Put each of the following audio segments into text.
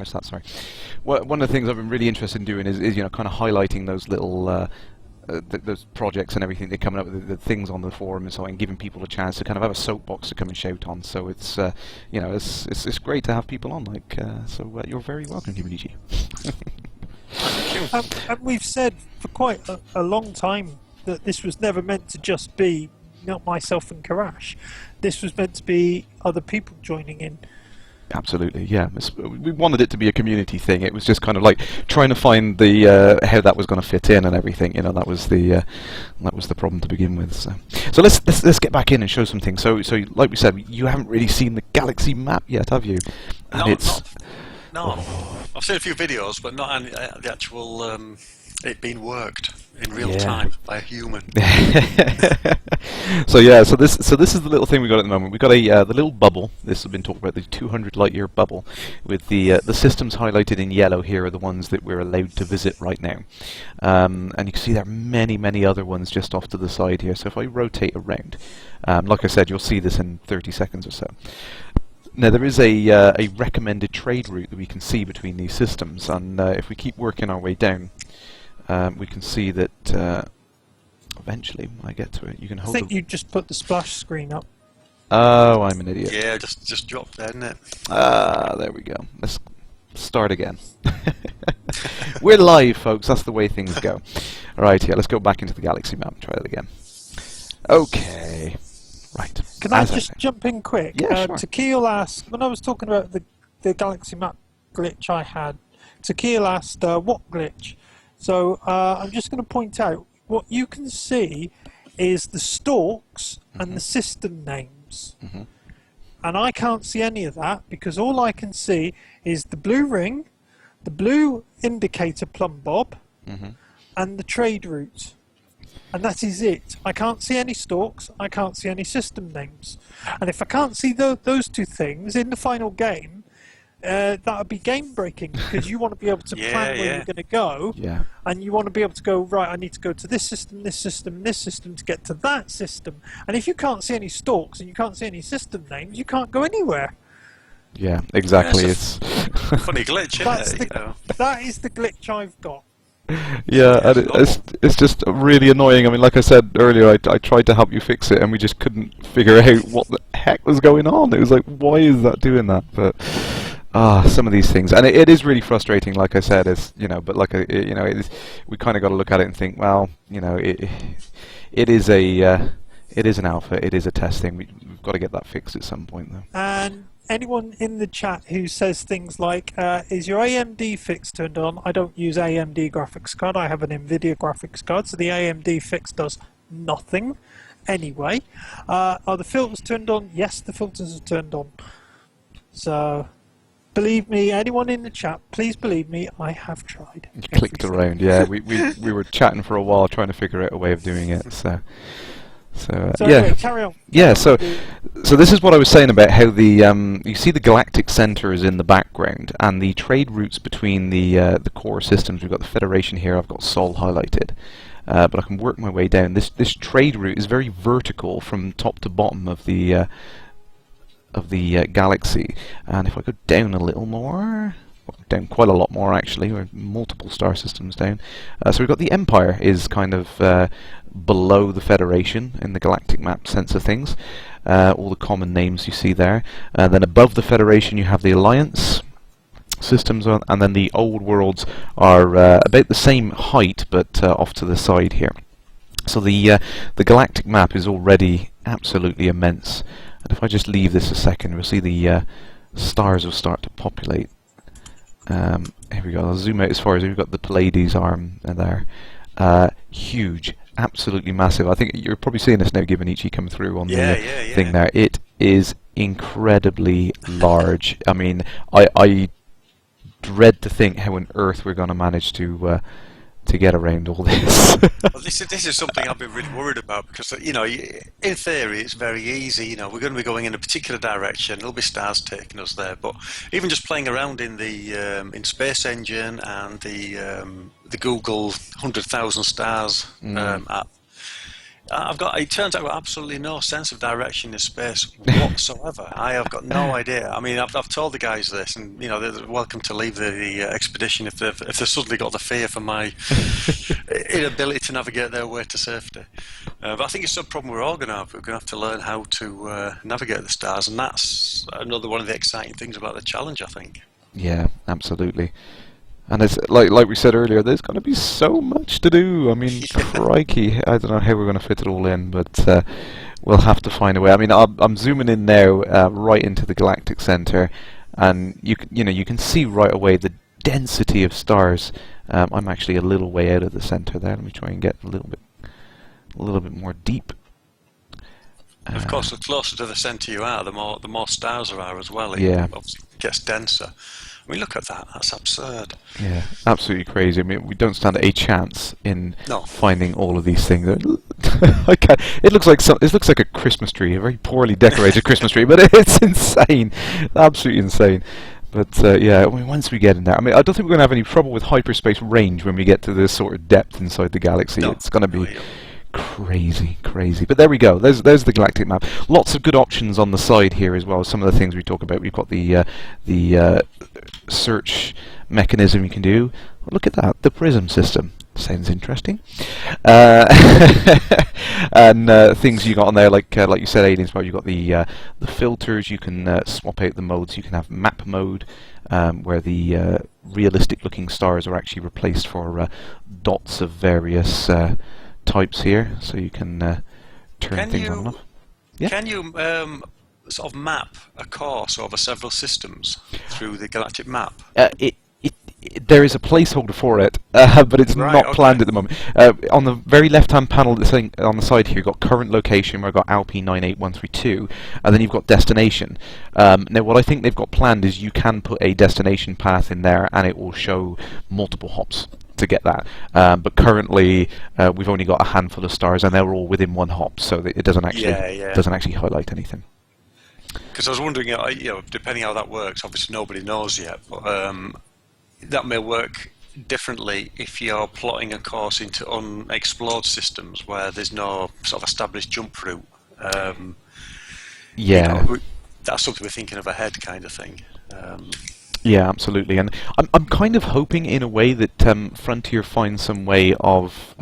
press that. Sorry. One of the things I've been really interested in doing is kind of highlighting those little those projects and everything they're coming up with, the things on the forum and so on, and giving people a chance to kind of have a soapbox to come and shout on. So it's it's great to have people on. So you're very welcome, Gibbonici. And we've said for quite a long time that this was never meant to just be not myself and Kerrash. This was meant to be other people joining in. Absolutely, yeah. We wanted it to be a community thing. It was just kind of like trying to find the how that was going to fit in and everything. That was the problem to begin with. So let's get back in and show some things. So like we said, you haven't really seen the galaxy map yet, have you? And No. I've seen a few videos, but not the actual it being worked in real time by a human. So this is the little thing we got at the moment. We've got the little bubble. This has been talked about, the 200 light year bubble, with the systems highlighted in yellow. Here are the ones that we're allowed to visit right now, and you can see there are many other ones just off to the side here. So if I rotate around, like I said, you'll see this in 30 seconds or so. Now there is a recommended trade route that we can see between these systems, and if we keep working our way down, we can see that eventually, when I get to it, you can hold. I think you just put the splash screen up. Oh, I'm an idiot. Yeah, just dropped there, didn't it? There we go. Let's start again. We're live, folks. That's the way things go. All right, here. Let's go back into the galaxy map and try that again. Okay. Right. Can I just jump in quick? Yeah, sure. Tequil asked, when I was talking about the galaxy map glitch I had, Tequil asked, what glitch? So I'm just going to point out, what you can see is the stalks and the system names. And I can't see any of that, because all I can see is the blue ring, the blue indicator plumb bob, and the trade route. And that is it. I can't see any stalks, I can't see any system names. And if I can't see those two things in the final game, that would be game breaking, because you want to be able to plan where you're going to go, and you want to be able to go, right, I need to go to this system, this system, this system to get to that system. And if you can't see any stalks and you can't see any system names, you can't go anywhere. Yeah, exactly. Yeah, it's funny glitch, isn't it? That is the glitch I've got. Yeah, and it's just really annoying. I mean, like I said earlier, I tried to help you fix it, and we just couldn't figure out what the heck was going on. It was like, why is that doing that? But some of these things, and it is really frustrating. Like I said, but like we kind of got to look at it and think, well, it is an alpha, it is a testing. We've got to get that fixed at some point, though. And anyone in the chat who says things like, is your AMD fix turned on? I don't use AMD graphics card, I have an NVIDIA graphics card, so the AMD fix does nothing anyway. Are the filters turned on? Yes, the filters are turned on. So, believe me, anyone in the chat, please believe me, I have tried. You clicked around, yeah. We were chatting for a while trying to figure out a way of doing it, So anyway, carry on. Yeah, so this is what I was saying about how the you see the galactic center is in the background, and the trade routes between the core systems. We've got the Federation here. I've got Sol highlighted, but I can work my way down. This trade route is very vertical from top to bottom of the galaxy, and if I go down a little more. Down quite a lot more, actually. We're multiple star systems down. So we've got the Empire is kind of below the Federation in the galactic map sense of things. All the common names you see there. Then above the Federation you have the Alliance systems, and then the old worlds are about the same height, but off to the side here. So the galactic map is already absolutely immense. And if I just leave this a second, we'll see the stars will start to populate. Here we go. I'll zoom out as far as we've got the Pleiades arm there. Huge, absolutely massive. I think you're probably seeing this now, Gibbonici, come through on the thing there. It is incredibly large. I mean, I dread to think how on earth we're going to manage to get around all this. Well, this is something I've been really worried about, because in theory it's very easy. We're going to be going in a particular direction. There'll be stars taking us there. But even just playing around in the in Space Engine and the Google 100,000 stars app, It turns out I've got absolutely no sense of direction in space whatsoever. I have got no idea. I mean, I've told the guys this, and you know, they're welcome to leave the expedition if they've suddenly got the fear for my inability to navigate their way to safety. But I think it's a problem we're all going to have. We're going to have to learn how to navigate the stars, and that's another one of the exciting things about the challenge, I think. Yeah, absolutely. And it's like we said earlier, there's going to be so much to do. I mean, crikey, I don't know how we're going to fit it all in, but we'll have to find a way. I mean, I'm zooming in now, right into the galactic center, and you can see right away the density of stars. I'm actually a little way out of the center there. Let me try and get a little bit more deep. Of course, the closer to the center you are, the more stars there are as well. It obviously gets denser. I mean, look at that. That's absurd. Yeah, absolutely crazy. I mean, we don't stand a chance in finding all of these things. It looks like a Christmas tree, a very poorly decorated Christmas tree, but it's insane, absolutely insane. But yeah, I mean, once we get in there, I mean, I don't think we're going to have any trouble with hyperspace range when we get to this sort of depth inside the galaxy. No. It's going to be crazy. But there we go. There's the galactic map. Lots of good options on the side here as well. Some of the things we talk about. We've got the search mechanism you can do. Look at that. The prism system. Sounds interesting. And things you got on there, like you said, aliens. Well, you got the filters. You can swap out the modes. You can have map mode, where the realistic-looking stars are actually replaced for dots of various types here, so you can turn things on and off. Yeah. Can you sort of map a course over several systems through the galactic map? There is a placeholder for it, but it's not planned at the moment. On the very left-hand panel on the side here, you've got current location, where I've got Alp 98132, and then you've got destination. Now, what I think they've got planned is you can put a destination path in there, and it will show multiple hops to get that. But currently, we've only got a handful of stars, and they're all within one hop, so that it doesn't actually highlight anything. Because I was wondering, depending how that works, obviously nobody knows yet, but that may work differently if you're plotting a course into unexplored systems where there's no sort of established jump route. That's something we're thinking of ahead, kind of thing. Yeah, absolutely, and I'm kind of hoping in a way that Frontier finds some way of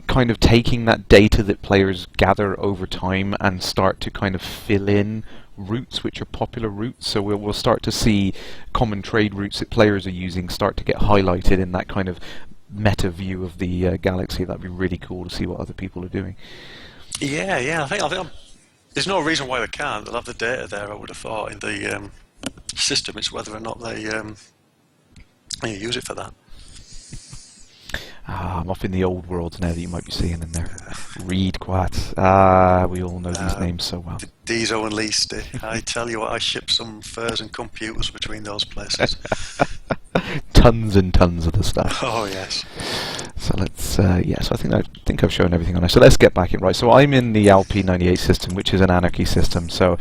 kind of taking that data that players gather over time and start to kind of fill in routes which are popular routes. So we'll start to see common trade routes that players are using start to get highlighted in that kind of meta view of the galaxy. That'd be really cool to see what other people are doing. Yeah. I think there's no reason why they can't. They'll have the data there, I would have thought, in the system. It's whether or not they use it for that. I'm off in the old world now that you might be seeing in there. Reed Quat. We all know these names so well. Dizo and Leasty. I tell you what, I ship some furs and computers between those places. Tons and tons of the stuff. Oh yes. So let's so I think I've shown everything on there. So let's get back in. Right, so I'm in the LP98 system, which is an anarchy system, so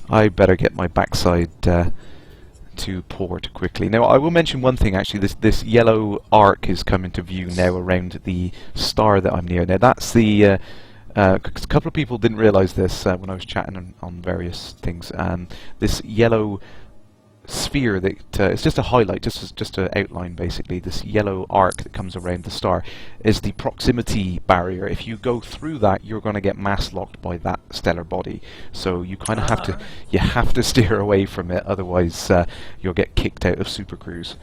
I better get my backside to port quickly. Now I will mention one thing actually. This yellow arc is coming to view now around the star that I'm near. Now that's the a couple of people didn't realise this when I was chatting on various things. This yellow sphere that it's just a highlight, just to outline basically. This yellow arc that comes around the star is the proximity barrier. If you go through that, you're going to get mass locked by that stellar body. So you kind of have to steer away from it, otherwise you'll get kicked out of Supercruise.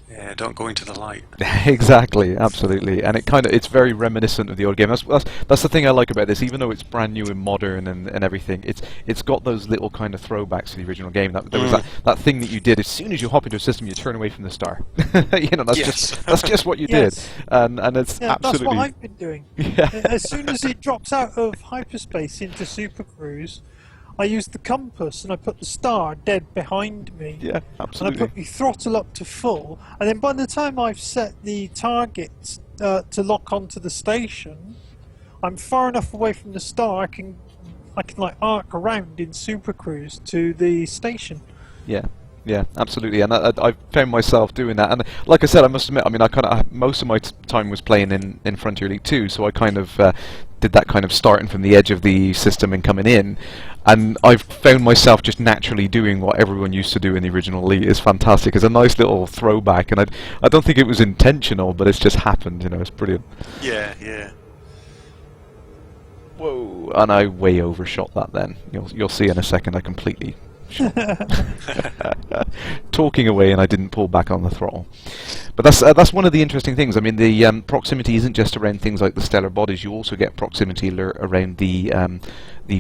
Yeah, don't go into the light. Exactly, absolutely, and it's very reminiscent of the old game. That's the thing I like about this, even though it's brand new and modern and everything. It's got those little kind of throwbacks to the original game. There was that thing that you did as soon as you hop into a system, you turn away from the star. That's just what you did, and it's absolutely. That's what I've been doing. Yeah. As soon as it drops out of hyperspace into Supercruise, I use the compass and I put the star dead behind me. Yeah, absolutely. And I put my throttle up to full, and then by the time I've set the target to lock onto the station, I'm far enough away from the star I can like arc around in Supercruise to the station. Yeah. Yeah, absolutely, and I found myself doing that. And like I said, I must admit, I mean, most of my time was playing in Frontier League 2, so I kind of did that kind of starting from the edge of the system and coming in, and I've found myself just naturally doing what everyone used to do in the original Elite. It's fantastic. It's a nice little throwback, and I don't think it was intentional, but it's just happened. You know, it's brilliant. Yeah, yeah. Whoa! And I way overshot that. Then you'll see in a second. I completely. Talking away, and I didn't pull back on the throttle. But that's one of the interesting things. I mean, the proximity isn't just around things like the stellar bodies. You also get proximity around the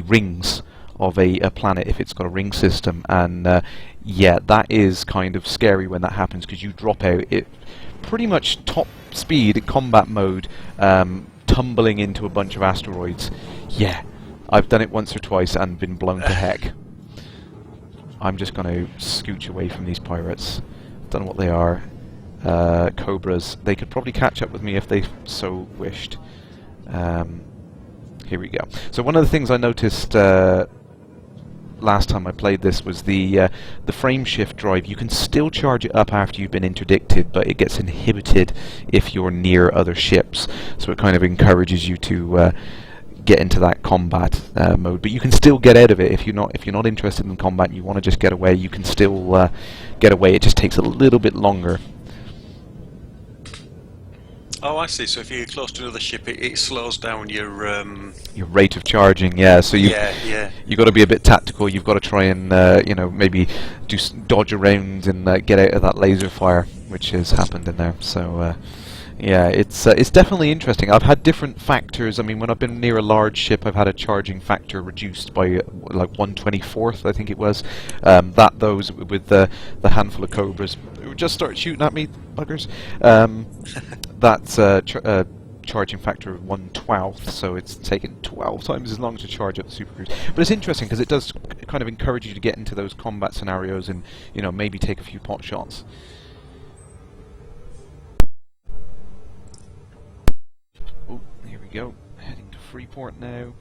rings of a planet if it's got a ring system, and yeah, that is kind of scary when that happens, because you drop out it pretty much top speed combat mode, tumbling into a bunch of asteroids. Yeah, I've done it once or twice and been blown to heck. I'm just going to scooch away from these pirates. Don't know what they are. Cobras. They could probably catch up with me if they so wished. Here we go. So one of the things I noticed last time I played this was the frame shift drive. You can still charge it up after you've been interdicted, but it gets inhibited if you're near other ships. So it kind of encourages you to get into that combat mode, but you can still get out of it if you're not interested in combat and you want to just get away. You can still get away. It just takes a little bit longer. Oh, I see. So if you're close to another ship, it slows down your rate of charging. Yeah. So you've got to be a bit tactical. You've got to try and maybe dodge around and get out of that laser fire, which has happened in there. So. Yeah, it's definitely interesting. I've had different factors. I mean, when I've been near a large ship, I've had a charging factor reduced by like 1/24th, I think it was. Those with the handful of cobras who just started shooting at me, buggers. That's charging factor of 1/12th, so it's taken 12 times as long to charge up the Super Cruise. But it's interesting because it does kind of encourage you to get into those combat scenarios and maybe take a few pot shots. Go heading to Freeport now.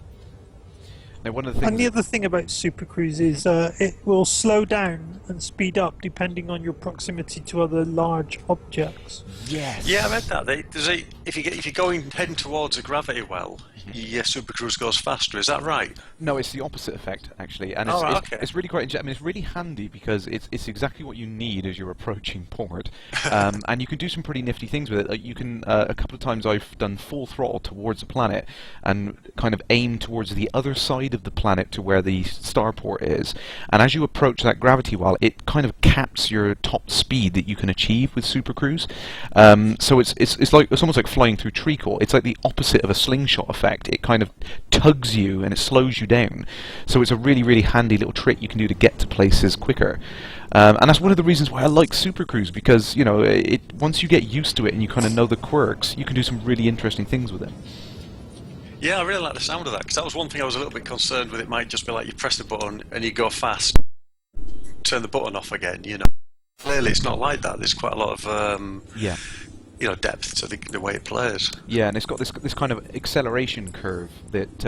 Now, one of the things. And the other thing about Super Cruise is it will slow down and speed up depending on your proximity to other large objects. Yes. Yeah, I read that. If you're heading towards a gravity well, your Super Cruise goes faster. Is that right? No, it's the opposite effect actually, and it's really quite. I mean, it's really handy because it's exactly what you need as you're approaching port, and you can do some pretty nifty things with it. Like you can a couple of times I've done full throttle towards a planet and kind of aim towards the other side of the planet to where the starport is, and as you approach that gravity well, it kind of caps your top speed that you can achieve with Super Cruise. So it's almost like flying through treacle. It's like the opposite of a slingshot effect. It kind of tugs you and it slows you down. So it's a really, really handy little trick you can do to get to places quicker. And that's one of the reasons why I like Super Cruise, because once you get used to it and you kind of know the quirks, you can do some really interesting things with it. Yeah, I really like the sound of that, because that was one thing I was a little bit concerned with. It might just be like you press the button and you go fast, turn the button off again. Clearly it's not like that. There's quite a lot of depth to the way it plays. Yeah, and it's got this kind of acceleration curve that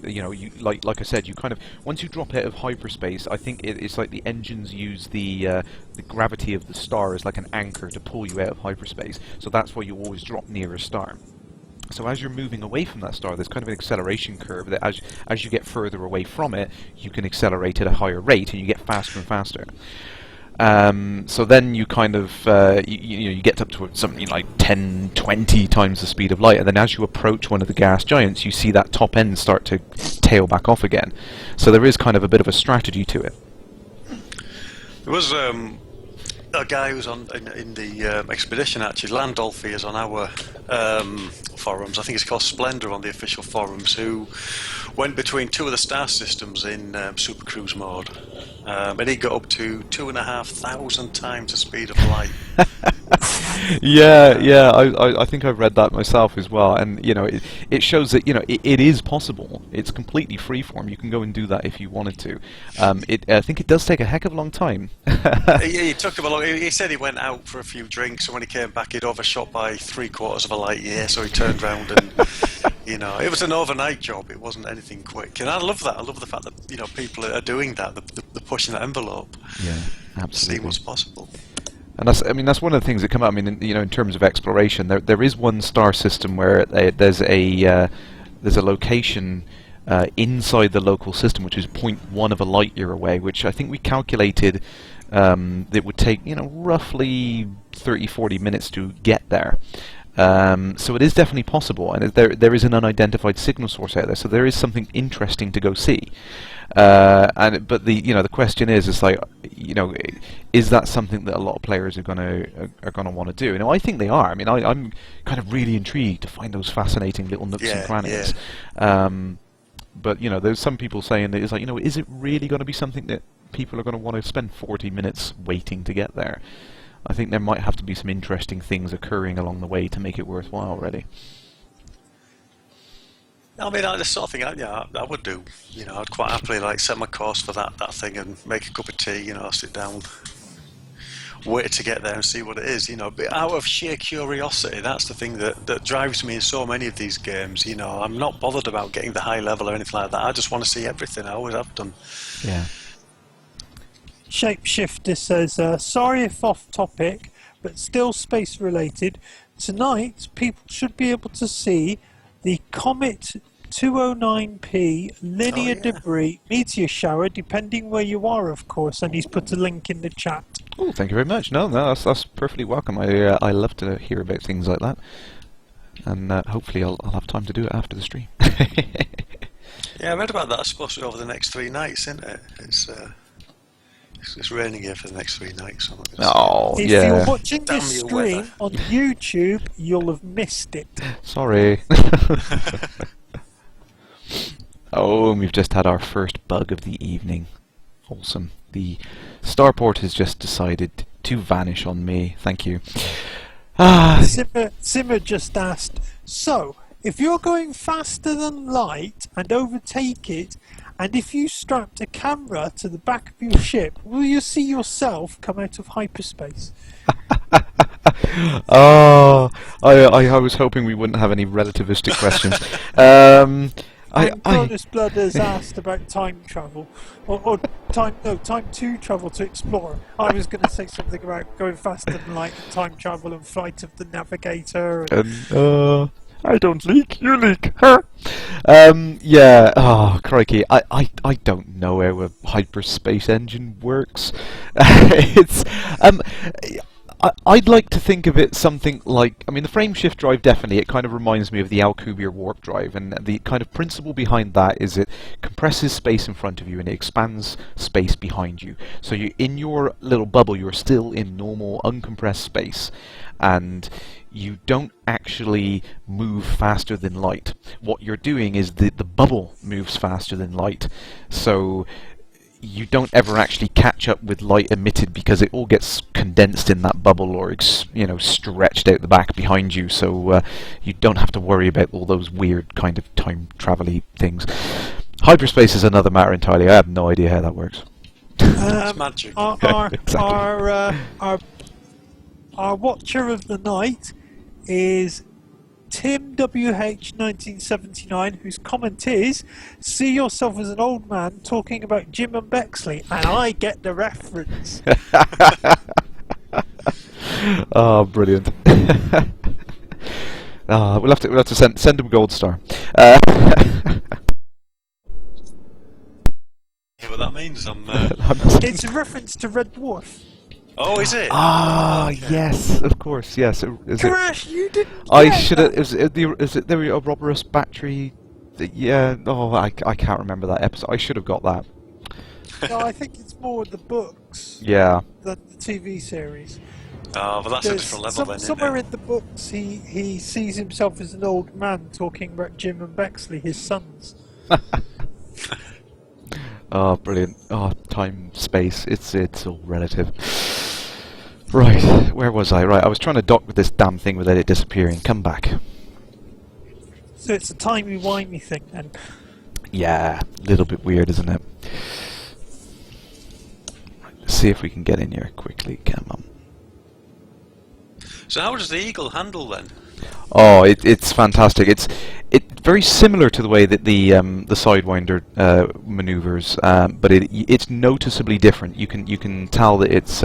you like I said, you kind of once you drop out of hyperspace, I think it's like the engines use the gravity of the star as like an anchor to pull you out of hyperspace. So that's why you always drop near a star. So as you're moving away from that star, there's kind of an acceleration curve that as you get further away from it, you can accelerate at a higher rate and you get faster and faster. So then you kind of you get up to something like 10, 20 times the speed of light, and then as you approach one of the gas giants, you see that top end start to tail back off again. So there is kind of a bit of a strategy to it. There was a guy who was in the expedition, actually. Landolfi is on our forums. I think it's called Splendor on the official forums, who went between two of the star systems in Super Cruise mode, and he got up to 2,500 times the speed of light. Yeah, I think I've read that myself as well, and it shows that it is possible. It's completely freeform. You can go and do that if you wanted to. I think it does take a heck of a long time. It took him a long. He said he went out for a few drinks, and when he came back, he'd overshot by 3/4 of a light year. So he turned round and it was an overnight job. It wasn't anything quick, and I love that. I love the fact that people are doing that. They're pushing that envelope. Yeah. Absolutely. see what's possible. And that's one of the things that come up. In terms of exploration, there is one star system where there's a location inside the local system, which is 0.1 of a light year away, which I think we calculated that would take roughly 30-40 minutes to get there. So it is definitely possible, and there is an unidentified signal source out there. So there is something interesting to go see. But the question is like, is that something that a lot of players are gonna want to do? I think they are. I'm kind of really intrigued to find those fascinating little nooks and crannies. But there's some people saying that it's like, is it really going to be something that people are going to want to spend 40 minutes waiting to get there? I think there might have to be some interesting things occurring along the way to make it worthwhile, really. That's the sort of thing I would do. I'd quite happily set my course for that thing and make a cup of tea. Sit down, wait to get there and see what it is. But out of sheer curiosity, that's the thing that drives me in so many of these games. I'm not bothered about getting the high level or anything like that. I just want to see everything. I always have done. Yeah. Shapeshifter says, sorry if off topic, but still space related. Tonight, people should be able to see the Comet 209P linear debris meteor shower, depending where you are, of course. And he's put a link in the chat. Oh, thank you very much. No, that's perfectly welcome. I love to hear about things like that, and hopefully I'll have time to do it after the stream. Yeah, I read about that. It's supposed to be over the next 3 nights, isn't it? It's raining here for the next 3 nights. If you're watching this stream on YouTube, you'll have missed it. Sorry. Oh, and we've just had our first bug of the evening. Awesome. The starport has just decided to vanish on me. Thank you. Simmer just asked, so, if you're going faster than light and overtake it, and if you strapped a camera to the back of your ship, will you see yourself come out of hyperspace? Oh, I was hoping we wouldn't have any relativistic questions. Bonus Blood has asked about time travel, or time to travel to explore. I was going to say something about going faster than light, time travel, and flight of the navigator. I don't leak, you leak. Huh? Yeah. Oh, crikey. I don't know how a hyperspace engine works. It's I'd like to think of it something like, the frame shift drive, definitely, it kind of reminds me of the Alcubierre warp drive, and the kind of principle behind that is it compresses space in front of you and it expands space behind you. So in your little bubble, you're still in normal, uncompressed space, and you don't actually move faster than light. What you're doing is the bubble moves faster than light, so you don't ever actually catch up with light emitted because it all gets condensed in that bubble or stretched out the back behind you, so you don't have to worry about all those weird kind of time travel-y things. Hyperspace is another matter entirely. I have no idea how that works. It's magic. Our watcher of the night is Tim WH1979, whose comment is, see yourself as an old man talking about Jim and Bexley, and I get the reference. Oh, brilliant. We'll have to send him a gold star. Yeah, what that means, It's a reference to Red Dwarf. Oh, is it? Okay. Yes, of course, yes. Kerrash, you didn't. I should have. Is it the Ouroboros battery? Yeah. Oh, I can't remember that episode. I should have got that. No, I think it's more the books. Yeah. Than the TV series. Oh, but that's a different level then. Somewhere in the books, he sees himself as an old man talking about Jim and Bexley, his sons. Oh, brilliant. Oh, time, space. It's all relative. Right, where was I? Right, I was trying to dock with this damn thing without it disappearing. Come back. So it's a timey-wimey thing, then? Yeah, a little bit weird, isn't it? Right, let's see if we can get in here quickly. Come on. So how does the Eagle handle then? Oh, it's fantastic. it's very similar to the way that the Sidewinder maneuvers, but it's noticeably different. You can tell that it's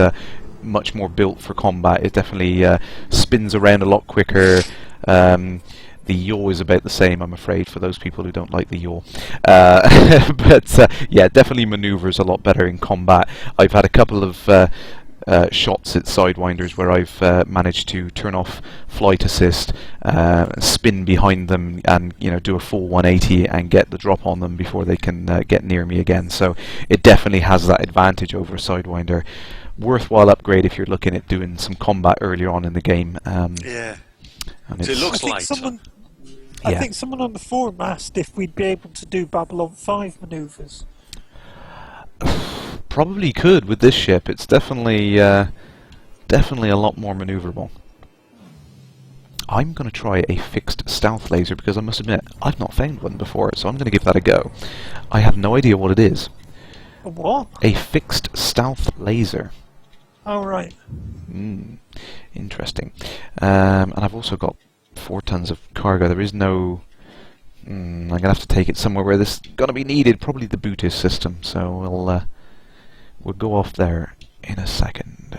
much more built for combat. It definitely spins around a lot quicker. The yaw is about the same, I'm afraid, for those people who don't like the yaw. But yeah, definitely maneuvers a lot better in combat. I've had a couple of shots at Sidewinders where I've managed to turn off flight assist, spin behind them, and do a full 180 and get the drop on them before they can get near me again. So it definitely has that advantage over a Sidewinder. Worthwhile upgrade if you're looking at doing some combat earlier on in the game. Yeah. And So it looks like. I think someone on the forum asked if we'd be able to do Babylon 5 manoeuvres. Probably could with this ship. It's definitely a lot more maneuverable. I'm going to try a fixed stealth laser because I must admit I've not found one before, so I'm going to give that a go. I have no idea what it is. A what? A fixed stealth laser. Oh, right. Interesting. And I've also got 4 tons of cargo. There is no... I'm going to have to take it somewhere where this is going to be needed, probably the Bootis system, so we'll go off there in a second.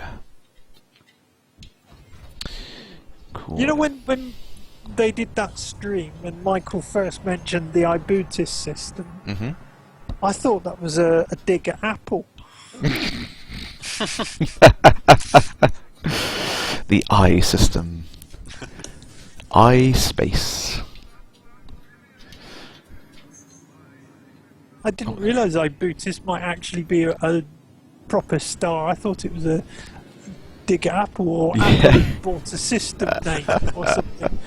Cool. You know when they did that stream, when Michael first mentioned the iBootis system, I thought that was a dig at Apple. The I system. iSpace. I didn't realise iBootis might actually be a proper star. I thought it was a dig at Apple, or Apple bought a system name or something.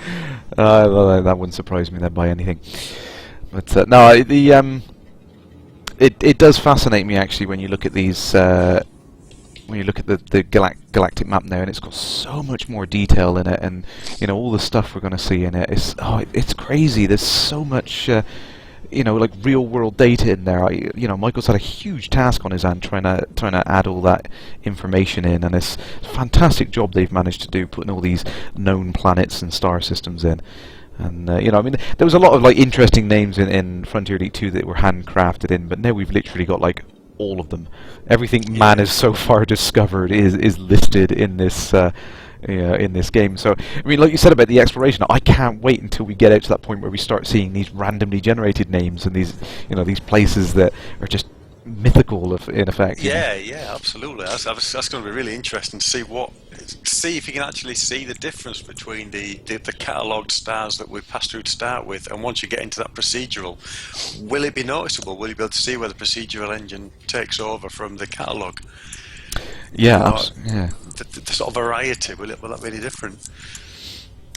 Well, that wouldn't surprise me then by anything. But no, it does fascinate me actually when you look at these. When you look at the galactic map now, and it's got so much more detail in it, and all the stuff we're going to see in it. It's crazy. There's so much. Like real world data in there. Michael's had a huge task on his hand trying to add all that information in, and it's a fantastic job they've managed to do, putting all these known planets and star systems in. And there was a lot of interesting names in Frontier Elite 2 that were handcrafted in, but now we've literally got all of them. Everything man has so far discovered is listed in this. In this game. So like you said about the exploration, I can't wait until we get out to that point where we start seeing these randomly generated names and these these places that are just mythical in effect. Yeah, absolutely. That's going to be really interesting to see if you can actually see the difference between the catalogued stars that we passed through to start with, and once you get into that procedural, will it be noticeable? Will you be able to see where the procedural engine takes over from the catalogue? Yeah, The sort of variety, will that be any different?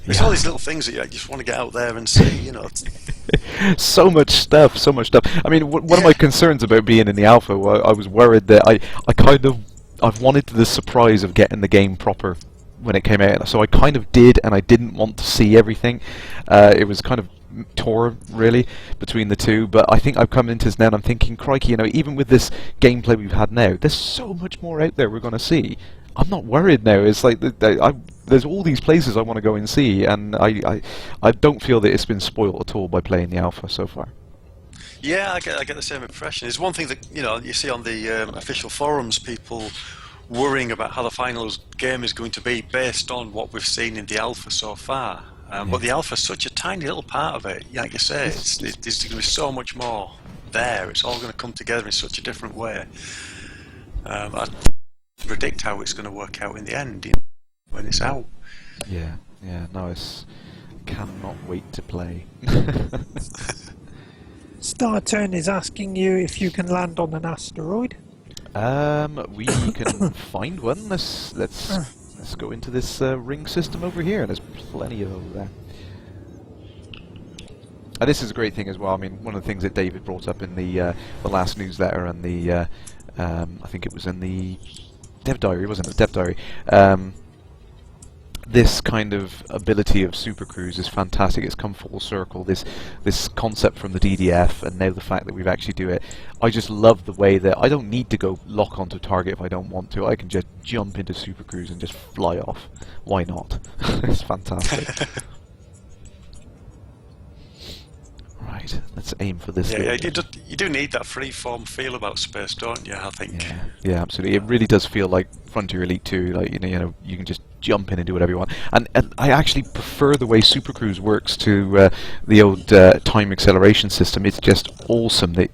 There's all these little things that you just want to get out there and see, So much stuff. I mean, one of my concerns about being in the alpha, I was worried that I've wanted the surprise of getting the game proper when it came out, so I kind of did, and I didn't want to see everything. It was kind of tore really between the two, but I think I've come into this now and I'm thinking, crikey, even with this gameplay we've had now, there's so much more out there we're going to see. I'm not worried now. It's like there's all these places I want to go and see, and I don't feel that it's been spoiled at all by playing the alpha so far. Yeah, I get the same impression. It's one thing that you see on the official forums, people worrying about how the final game is going to be based on what we've seen in the alpha so far. But the alpha is such a tiny little part of it. Like you say, there's going to be so much more there. It's all going to come together in such a different way. I predict how it's going to work out in the end when it's out. Yeah, no, it's cannot wait to play. StarTurn is asking you if you can land on an asteroid. We can find one. Let's go into this ring system over here. There's plenty of over there. And this is a great thing as well. I mean, one of the things that David brought up in the last newsletter and the I think it was in the Dev Diary, wasn't it? Dev Diary. This kind of ability of supercruise is fantastic. It's come full circle. This concept from the DDF, and now the fact that we've actually do it. I just love the way that I don't need to go lock onto target if I don't want to. I can just jump into supercruise and just fly off. Why not? It's fantastic. let's aim for this. Yeah, you do need that free-form feel about space, don't you? I think. Yeah, absolutely. It really does feel like Frontier Elite 2. Like you can just jump in and do whatever you want. And I actually prefer the way Super Cruise works to the old time acceleration system. It's just awesome that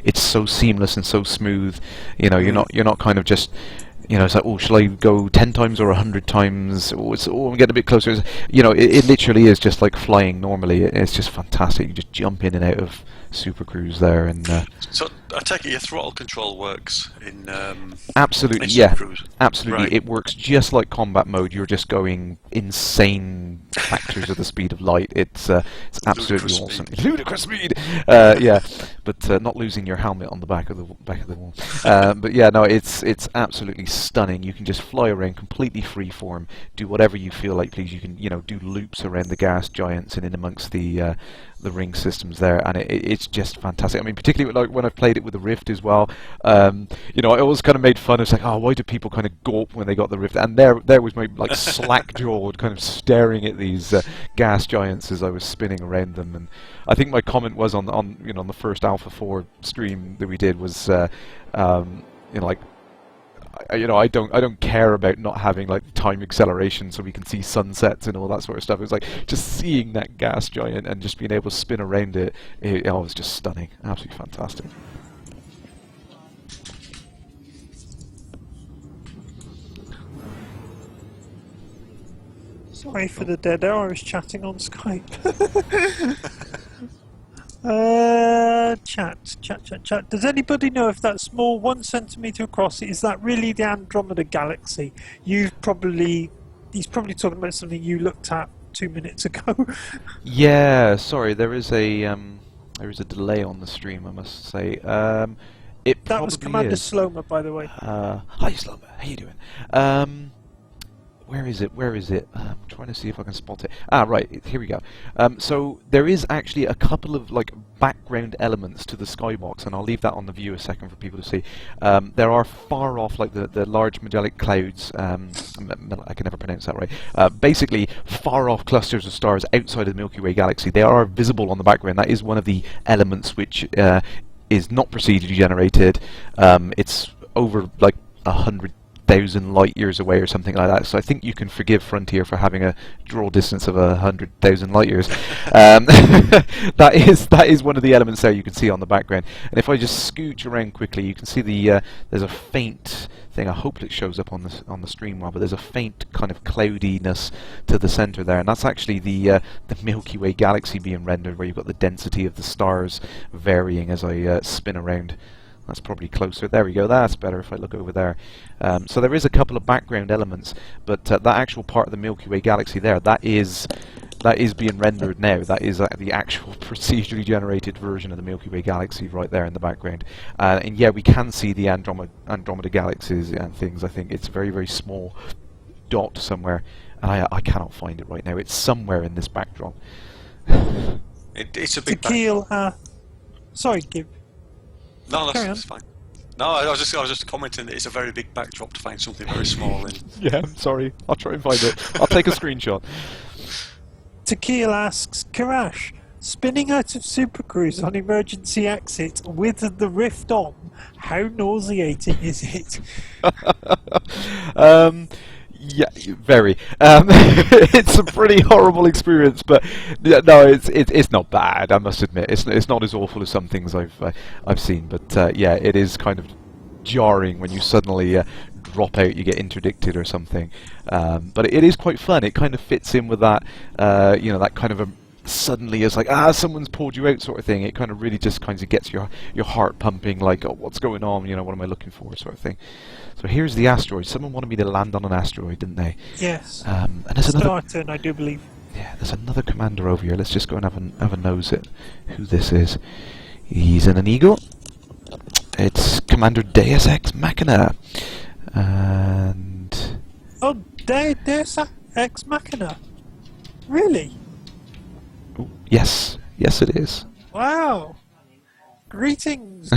it's so seamless and so smooth. You're not kind of just. It's like, oh, shall I go 10 times or 100 times? I'm getting a bit closer. It literally is just like flying normally. It's just fantastic. You just jump in and out of Super Cruise there, and so I take it your throttle control works in absolutely, in yeah, Super Cruise. absolutely. Right. It works just like combat mode. You're just going insane factors of the speed of light. It's absolutely awesome. Ludicrous speed. Yeah, but not losing your helmet on the back of the wall. But yeah, no, it's absolutely stunning. You can just fly around completely freeform, do whatever you feel like. Please, you can do loops around the gas giants and in amongst the ring systems there, and it's just fantastic. I mean, particularly like when I've played it with the Rift as well. I always kind of made fun of like, oh, why do people kind of gawp when they got the Rift? And there was my like slack-jawed, kind of staring at these gas giants as I was spinning around them. And I think my comment was on the first Alpha 4 stream that we did was, like. I don't care about not having like time acceleration so we can see sunsets and all that sort of stuff. It was like just seeing that gas giant and just being able to spin around it. It was just stunning, absolutely fantastic. Sorry for the dead air, I was chatting on Skype. Chat. Does anybody know if that small 1 centimetre across, is that really the Andromeda Galaxy? He's probably talking about something you looked at 2 minutes ago. Yeah, sorry, there is a delay on the stream, I must say. That was Commander Sloma, by the way. Hi Sloma, how you doing? Where is it? I'm trying to see if I can spot it. Right, here we go. So there is actually a couple of like background elements to the skybox, and I'll leave that on the view a second for people to see. There are far off, like the large Magellanic clouds. I can never pronounce that right. Basically, far off clusters of stars outside of the Milky Way galaxy. They are visible on the background. That is one of the elements which is not procedurally generated. It's over like 100,000 light years away or something like that, so I think you can forgive Frontier for having a draw distance of 100,000 light years. That is one of the elements there you can see on the background. And if I just scooch around quickly, you can see there's a faint thing. I hope it shows up on the stream well, but there's a faint kind of cloudiness to the center there, and that's actually the Milky Way galaxy being rendered, where you've got the density of the stars varying as I spin around. That's probably closer. There we go. That's better if I look over there. So there is a couple of background elements, but that actual part of the Milky Way galaxy there, that is being rendered now. That is the actual procedurally generated version of the Milky Way galaxy right there in the background. And yeah, we can see the Andromeda galaxies and things. I think it's a very, very small dot somewhere, and I cannot find it right now. It's somewhere in this backdrop. It's a big backdrop. Sorry, Gib. No, that's fine. No, I was just commenting that it's a very big backdrop to find something very small in. Yeah, I'm sorry. I'll try and find it. I'll take a screenshot. Tequil asks, Kerrash, spinning out of Super Cruise on emergency exit with the Rift on, how nauseating is it? Yeah, very. It's a pretty horrible experience, but no, it's not bad. I must admit, it's not as awful as some things I've seen, but yeah, it is kind of jarring when you suddenly drop out, you get interdicted or something. But it is quite fun. It kind of fits in with that, that kind of a suddenly it's like someone's pulled you out sort of thing. It kind of really just kind of gets your heart pumping, like, oh, what's going on? What am I looking for, sort of thing. So here's the asteroid. Someone wanted me to land on an asteroid, didn't they? Yes. And there's another turn, I do believe. Yeah, there's another commander over here. Let's just go and have a nose at who this is. He's in an Eagle. It's Commander Deus Ex Machina. And oh, Deus Ex Machina. Really? Ooh, yes, it is. Wow. Greetings.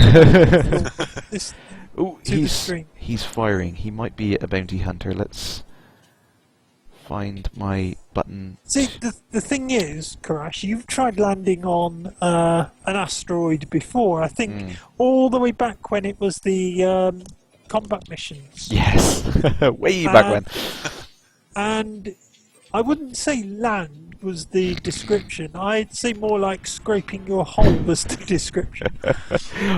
He's firing. He might be a bounty hunter. Let's find my button. See, the thing is, Kerrash, you've tried landing on an asteroid before. I think all the way back when it was the combat missions. Yes, way back when. And I wouldn't say land was the description. I'd say more like scraping your hole was the description.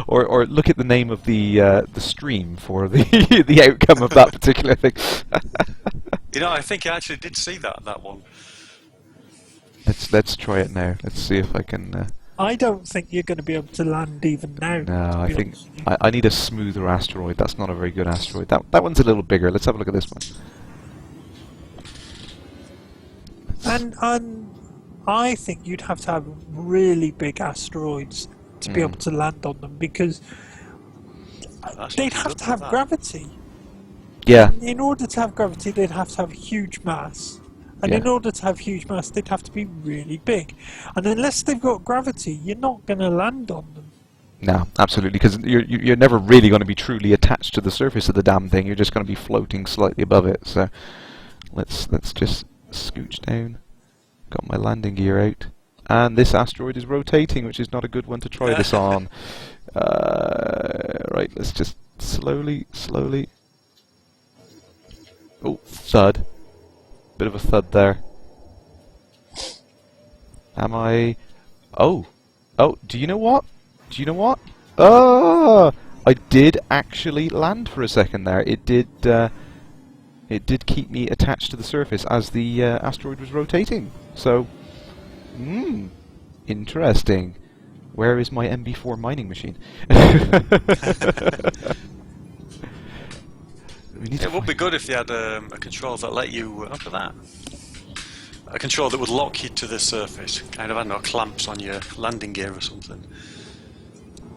or look at the name of the stream for the the outcome of that particular thing. You know, I think I actually did see that one. Let's try it now. Let's see if I can. I don't think you're going to be able to land even now. No, I think I need a smoother asteroid. That's not a very good asteroid. That one's a little bigger. Let's have a look at this one. And I think you'd have to have really big asteroids to be able to land on them, because they'd have to have gravity. Yeah. In order to have gravity, they'd have to have huge mass. And in order to have huge mass, they'd have to be really big. And unless they've got gravity, you're not going to land on them. No, absolutely, because you're never really going to be truly attached to the surface of the damn thing. You're just going to be floating slightly above it. So let's just scooch down. Got my landing gear out. And this asteroid is rotating, which is not a good one to try this on. Right, let's just slowly. Oh, thud. Bit of a thud there. Am I... Oh, do you know what? Oh! I did actually land for a second there. It did keep me attached to the surface as the asteroid was rotating. So, interesting. Where is my MB4 mining machine? It would be good if they had a control that let you, look at that, a control that would lock you to the surface, kind of, I don't know, clamps on your landing gear or something.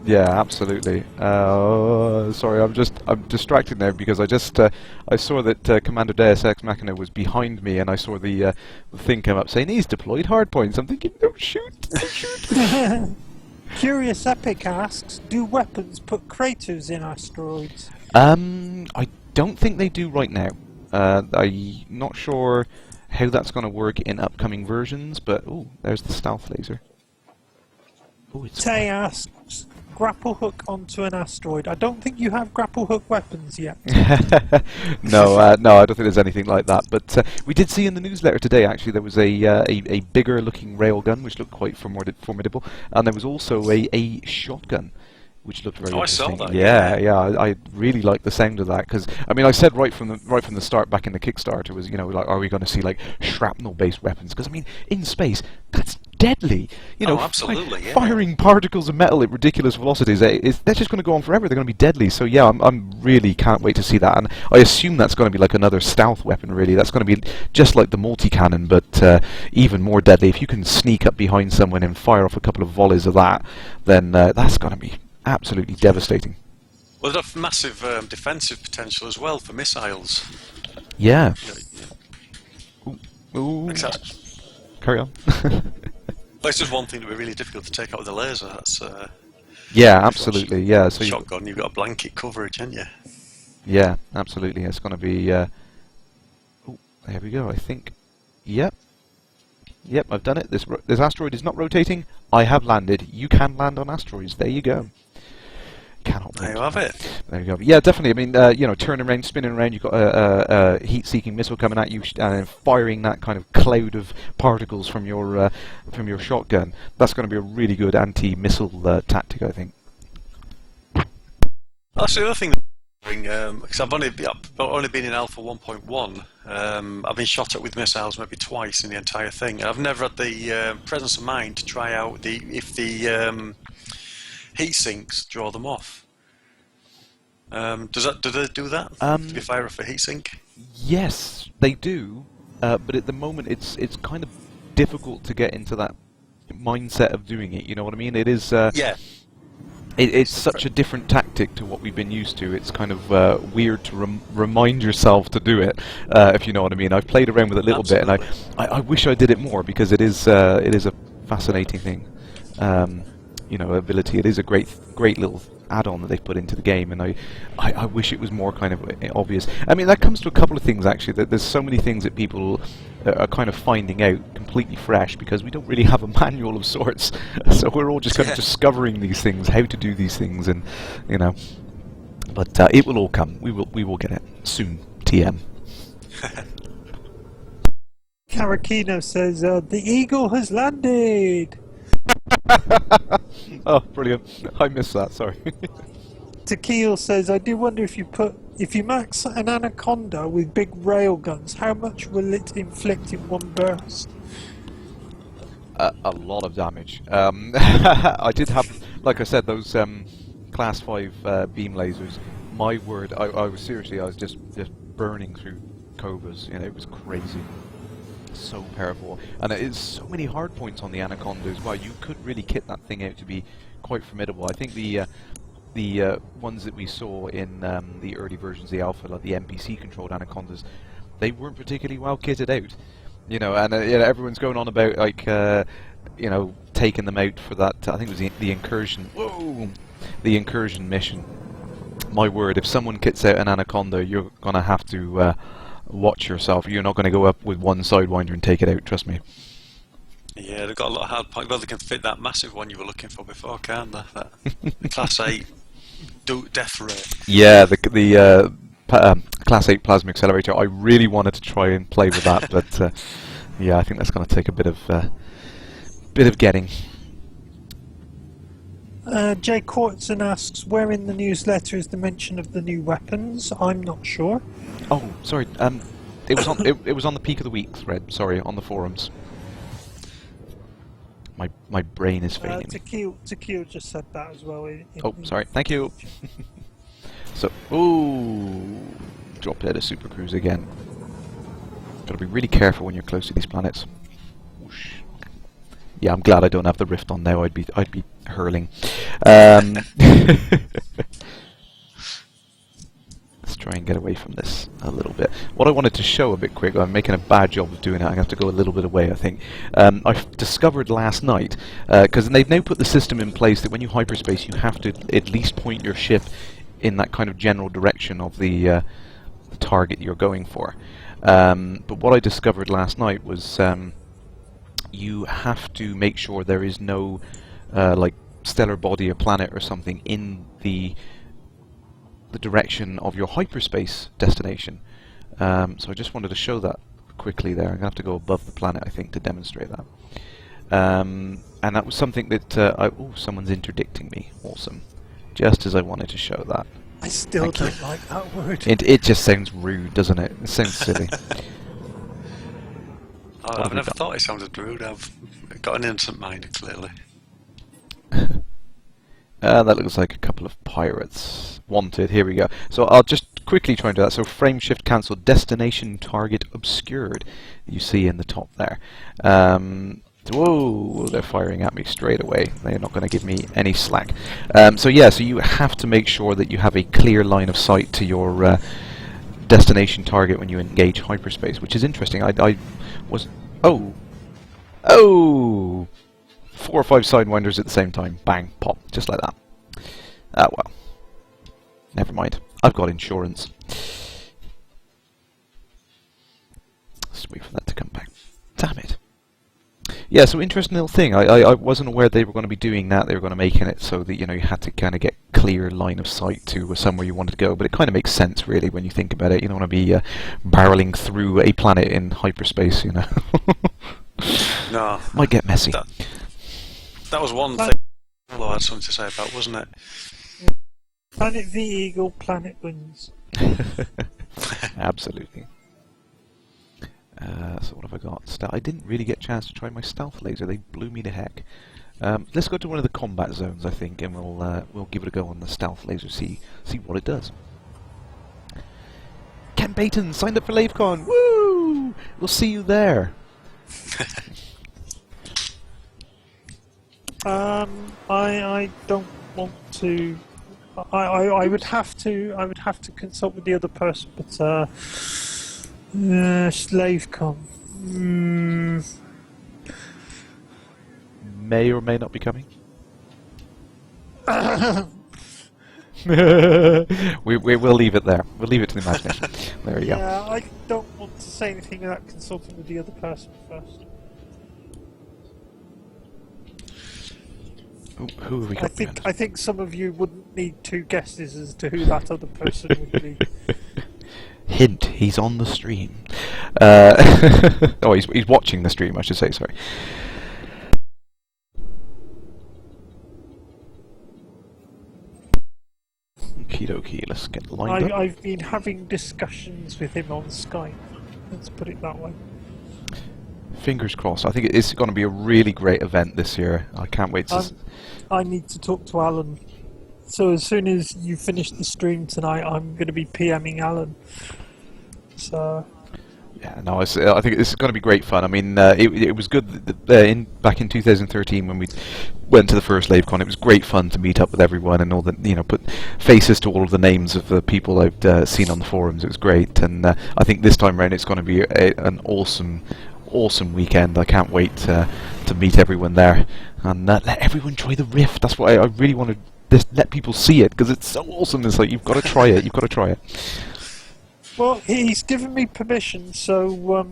Yeah, absolutely. Sorry, I'm distracted now because I saw that Commander Deus Ex Machina was behind me, and I saw the thing come up saying he's deployed hardpoints. I'm thinking, don't shoot. Curious Epic asks, do weapons put craters in asteroids? I don't think they do right now. I'm not sure how that's going to work in upcoming versions, but oh, there's the stealth laser. Oh, it's Tay asks, grapple hook onto an asteroid. I don't think you have grapple hook weapons yet. No, I don't think there's anything like that. But we did see in the newsletter today, actually, there was a bigger looking railgun, which looked quite formidable, and there was also a shotgun, which looked very interesting. I saw that. Yeah, I really like the sound of that, because I mean, I said right from the start back in the Kickstarter was, you know, like, are we going to see like shrapnel-based weapons? Because I mean, in space, that's deadly. You know, absolutely, firing particles of metal at ridiculous velocities. They're just going to go on forever. They're going to be deadly. So yeah, I'm really can't wait to see that. And I assume that's going to be like another stealth weapon. Really, that's going to be just like the multi-cannon, but even more deadly. If you can sneak up behind someone and fire off a couple of volleys of that, then that's going to be absolutely devastating. Well, there's massive defensive potential as well for missiles. Yeah. Ooh. Carry on. Well, it's just one thing that would be really difficult to take out with a laser. That's yeah, absolutely. Yeah. So shotgun, you've got a blanket coverage, haven't you? Yeah, absolutely. It's going to be. Oh, there we go. I think. Yep. I've done it. This asteroid is not rotating. I have landed. You can land on asteroids. There you go. Cannot wait. There you have it. There you go. Yeah, definitely. I mean, you know, turning around, spinning around, you've got a heat-seeking missile coming at you, and firing that kind of cloud of particles from your shotgun. That's going to be a really good anti-missile tactic, I think. That's the other thing. Because I've only been in Alpha 1.1. I've been shot at with missiles maybe twice in the entire thing. I've never had the presence of mind to try out if the heat sinks draw them off. Do they do that? Do you fire off a heat sink? Yes, they do. But at the moment, it's kind of difficult to get into that mindset of doing it. You know what I mean? It is. Yeah. It's such a different tactic to what we've been used to. It's kind of weird to remind yourself to do it, if you know what I mean. I've played around with it a little bit, and I wish I did it more, because it is a fascinating thing. ability. It is a great little add-on that they've put into the game, and I wish it was more kind of obvious. I mean, that comes to a couple of things actually. That there's so many things that people are kind of finding out completely fresh because we don't really have a manual of sorts. So we're all just kind of discovering these things, how to do these things, and But it will all come. We will get it soon. TM. Karakino says the eagle has landed. Oh, brilliant! I missed that. Sorry. Tequil says, I do wonder if you max an anaconda with big rail guns, how much will it inflict in one burst? A lot of damage. I did have, like I said, those class 5 beam lasers. My word, I was just burning through cobras. It was crazy. So powerful, and there is so many hard points on the anaconda as well. You could really kit that thing out to be quite formidable. I think the ones that we saw in the early versions of the alpha, like the NPC controlled anacondas, they weren't particularly well kitted out. And everyone's going on about like taking them out for that. I think it was the incursion. Whoa, the incursion mission. My word, if someone kits out an anaconda, you're gonna have to watch yourself. You're not going to go up with one Sidewinder and take it out, trust me. Yeah, they've got a lot of hard points. Well, they can fit that massive one you were looking for before, can't they? That Class 8 death ray. Yeah, the Class 8 plasma accelerator. I really wanted to try and play with that, but yeah, I think that's going to take a bit of getting. Jay Quartzen asks, where in the newsletter is the mention of the new weapons? I'm not sure. Oh, sorry. It was on. It was on the Peak of the Week thread. Sorry, on the forums. My brain is failing me. Tequil just said that as well. Sorry. Thank you. So, ooh, drop dead a super cruise again. Got to be really careful when you're close to these planets. Whoosh. Yeah, I'm glad I don't have the Rift on now. I'd be hurling. Let's try and get away from this a little bit. What I wanted to show a bit quick, I'm making a bad job of doing it, I'm going to have to go a little bit away, I think. I discovered last night, because they've now put the system in place that when you hyperspace you have to at least point your ship in that kind of general direction of the target you're going for. But what I discovered last night was you have to make sure there is no like stellar body or planet or something in the direction of your hyperspace destination. So I just wanted to show that quickly there. I'm going to have to go above the planet, I think, to demonstrate that. And that was something that... oh, someone's interdicting me. Awesome. Just as I wanted to show that. I still don't like that word. It just sounds rude, doesn't it? It sounds silly. I've never thought it sounded rude. I've got an innocent mind, clearly. That looks like a couple of pirates. Wanted, here we go. So I'll just quickly try and do that. So frame shift cancelled, destination target obscured. You see in the top there. Whoa, they're firing at me straight away. They're not going to give me any slack. So yeah, so you have to make sure that you have a clear line of sight to your destination target when you engage hyperspace, which is interesting. I was... Oh! 4 or 5 sidewinders at the same time. Bang, pop, just like that. Ah, well. Never mind. I've got insurance. Let's wait for that to come back. Damn it. Yeah, so interesting little thing. I wasn't aware they were going to be doing that. They were going to making it so that, you had to kind of get clear line of sight to somewhere you wanted to go. But it kind of makes sense, really, when you think about it. You don't want to be barreling through a planet in hyperspace, No. Might get messy. That was one thing I had something to say about, wasn't it? Planet v Eagle, planet wins. Absolutely. So what have I got? I didn't really get a chance to try my stealth laser. They blew me to heck. Let's go to one of the combat zones, I think, and we'll give it a go on the stealth laser. See what it does. Ken Payton signed up for LaveCon. Woo! We'll see you there. I don't want to. I would have to consult with the other person, but SlaveCon. May or may not be coming. We'll leave it there. We'll leave it to the imagination. There we go. Yeah, I don't want to say anything without consulting with the other person first. Who have we got? I think some of you wouldn't need two guesses as to who that other person would be. Hint: he's on the stream. Oh, he's watching the stream, I should say. Sorry. Okie dokie, let's get lined up. I've been having discussions with him on Skype. Let's put it that way. Fingers crossed. I think it's going to be a really great event this year. I can't wait to... I need to talk to Alan. So as soon as you finish the stream tonight, I'm going to be PMing Alan. So... Yeah, no, I think this is going to be great fun. I mean, it was good back in 2013 when we went to the first LaveCon. It was great fun to meet up with everyone and all the, put faces to all of the names of the people I've seen on the forums. It was great, and I think this time around it's going to be an awesome weekend. I can't wait to meet everyone there and let everyone try the Rift. That's what I really want to just let people see it, because it's so awesome. It's like, you've got to try it. You've got to try it. Well, he's given me permission, so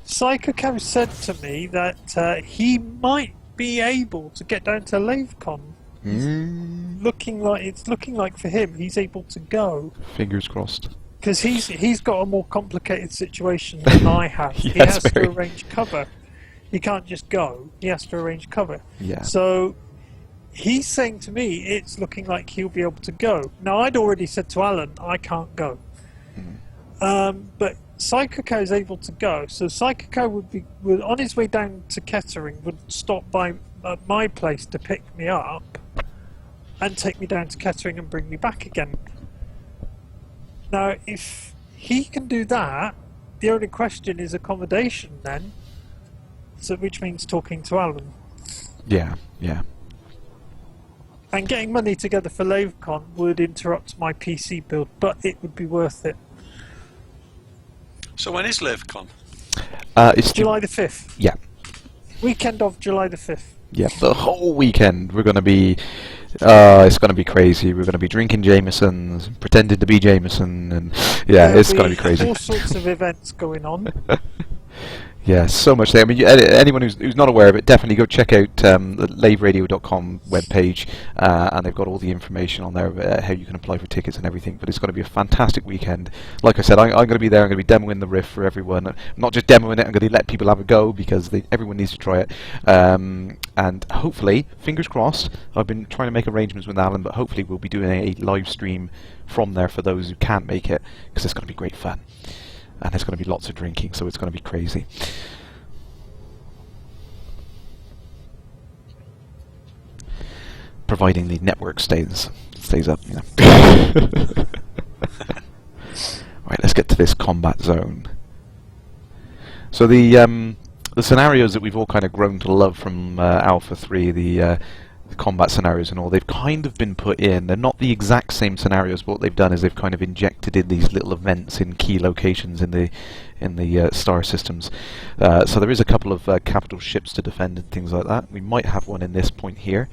Psycho said to me that he might be able to get down to LaveCon. It's looking like for him he's able to go. Fingers crossed. Because he's got a more complicated situation than I have. Yes, he has to arrange cover. He can't just go. He has to arrange cover. Yeah. So he's saying to me it's looking like he'll be able to go. Now, I'd already said to Alan I can't go. But Psycho is able to go, so Psycho would on his way down to Kettering would stop by my place to pick me up and take me down to Kettering and bring me back again. Now, if he can do that, the only question is accommodation then, so which means talking to Alan. Yeah. And getting money together for LaveCon would interrupt my PC build, but it would be worth it. So when is LaveCon? It's July the 5th. Yeah. Weekend of July the 5th. Yeah, the whole weekend we're going to be... it's going to be crazy. We're going to be drinking Jamesons, pretending to be Jameson, and yeah, it's going to be crazy. All sorts of events going on. Yeah, so much there. I mean, anyone who's not aware of it, definitely go check out the laveradio.com webpage, and they've got all the information on there, how you can apply for tickets and everything. But it's going to be a fantastic weekend. Like I said, I'm going to be there. I'm going to be demoing the Rift for everyone. I'm not just demoing it, I'm going to let people have a go, because everyone needs to try it. And hopefully, fingers crossed, I've been trying to make arrangements with Alan, but hopefully we'll be doing a live stream from there for those who can't make it, because it's going to be great fun. And there's going to be lots of drinking, so it's going to be crazy. Providing the network stays up, Right, let's get to this combat zone. So the scenarios that we've all kind of grown to love from Alpha 3, the combat scenarios and all, they've kind of been put in. They're not the exact same scenarios, but what they've done is they've kind of injected in these little events in key locations in the star systems. So there is a couple of capital ships to defend and things like that. We might have one in this point here,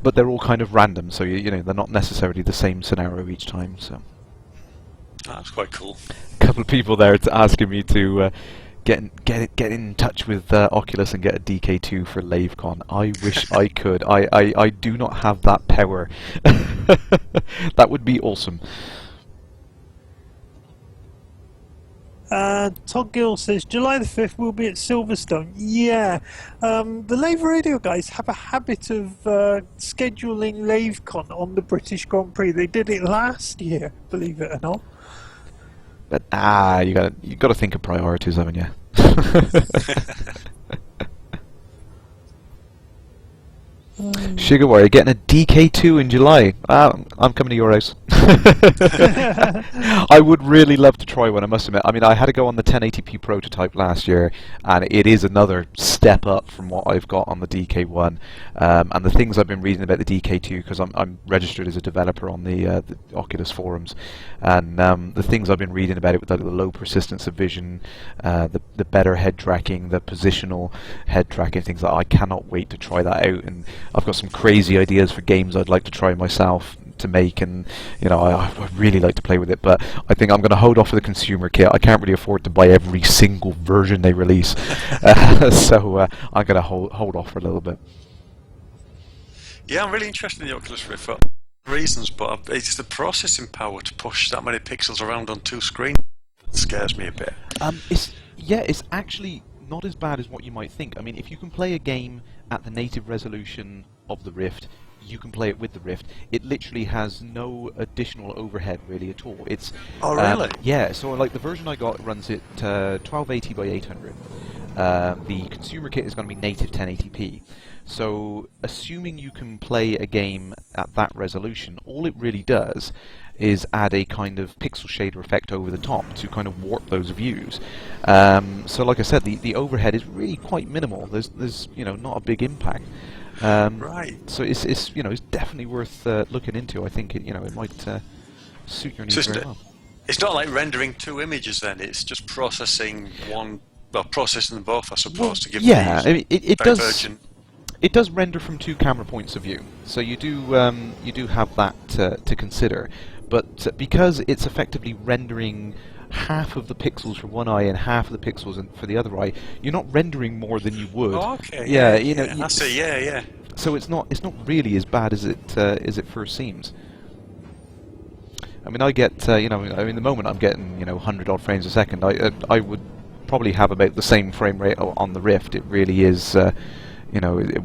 but they're all kind of random, so you know, they're not necessarily the same scenario each time. So that's quite cool. A couple of people there asking me to get in touch with Oculus and get a DK2 for LaveCon. I wish I could. I do not have that power. That would be awesome. Todd Gill says July the 5th we'll be at Silverstone. Yeah, the Lave Radio guys have a habit of scheduling LaveCon on the British Grand Prix. They did it last year, believe it or not. But you got to think of priorities, haven't you? Sugar Warrior getting a DK2 in July. I'm coming to your house. I would really love to try one, I must admit. I mean, I had to go on the 1080p prototype last year, and it is another step up from what I've got on the DK1. And the things I've been reading about the DK2, because I'm registered as a developer on the Oculus forums, and the things I've been reading about it with like, the low persistence of vision, the better head tracking, the positional head tracking, things like that. I cannot wait to try that out, and I've got some crazy ideas for games I'd like to try myself to make, and you know, I really like to play with it, but I think I'm going to hold off for the consumer kit. I can't really afford to buy every single version they release, so I'm going to hold off for a little bit. Yeah, I'm really interested in the Oculus Rift for reasons, but it's the processing power to push that many pixels around on two screens that scares me a bit. It's actually not as bad as what you might think. I mean, if you can play a game at the native resolution of the Rift, you can play it with the Rift. It literally has no additional overhead really at all. It's oh really? Yeah. So like the version I got runs at 1280 by 800. The consumer kit is going to be native 1080p. So assuming you can play a game at that resolution, all it really does is add a kind of pixel shader effect over the top to kind of warp those views. So like I said, the overhead is really quite minimal. There's you know, not a big impact. Right. So it's you know, it's definitely worth looking into. I think it might suit your needs very well. It's not like rendering two images then. It's just processing one. Well, processing them both, I suppose, to give yeah, the I mean, it does. divergent. It does render from two camera points of view, so you do have that to consider. But because it's effectively rendering half of the pixels for one eye and half of the pixels for the other eye, you're not rendering more than you would. Oh, okay. Yeah, you know. I see. Yeah. So it's not really as bad as it first seems. I mean, I get I mean, the moment I'm getting 100 odd frames a second, I would probably have about the same frame rate on the Rift. It really is.